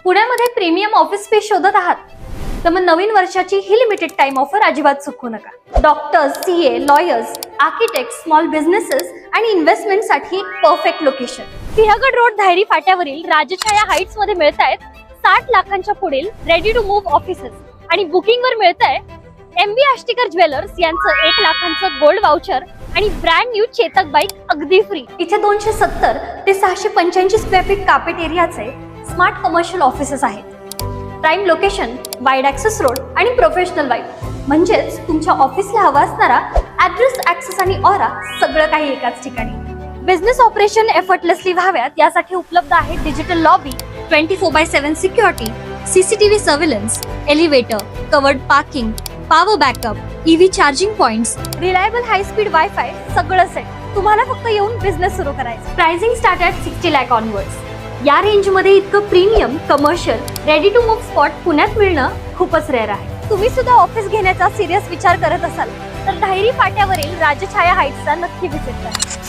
पुण्यामध्ये premium office space शोधत आहात तर मग नवीन वर्षाची ही लिमिटेड टाइम ऑफर अजिबात चुकवू नका। Doctors, CA, lawyers, architect, small businesses आणि इन्व्हेस्टमेंट साठी perfect location. Sinhagad road Dhayari फाट्यावरील राजछाया हाइट्स मध्ये मिळत आहेत 60 लाखांच्या पुढील रेडी टू मूव्ह ऑफिसेस आणि बुकिंग वर मिळतंय MB आष्टीकर ज्वेलर्स यांचं 1 लाखांचं गोल्ड वाउचर आणि ब्रँड न्यू चेतक बाईक अगदी फ्री। इथे 270 ते 685 स्क्वेअर फीट कार्पेट एरियाचे स्मार्ट कमर्शियल ऑफिसेस आहेत। Prime location, wide access road आणि प्रोफेशनल वाईब, म्हणजेच तुमच्या ऑफिसला हवा असणारा ऍड्रेस, ऍक्सेस आणि ऑरा सगळं काही एकाच ठिकाणी। बिझनेस ऑपरेशन एफर्टलेसली व्हाव्यात यासाठी उपलब्ध आहे digital lobby, 24/7 security, CCTV surveillance, elevator, covered parking, power backup, EV charging points, reliable high speed wifi, सगळं सेट। तुम्हाला फक्त येऊन बिझनेस सुरू करायचा। Pricing start at 60 lakh onwards. या रेंज मध्ये इतकं premium commercial ready to move spot पुण्यात मिळणं खूपच रेअर आहे। तुम्ही सुद्धा ऑफिस घेण्याचा सिरियस विचार करत असाल तर धायरी फाट्यावरील राजछाया हाइट्सचा नक्की व्हिजिट करा।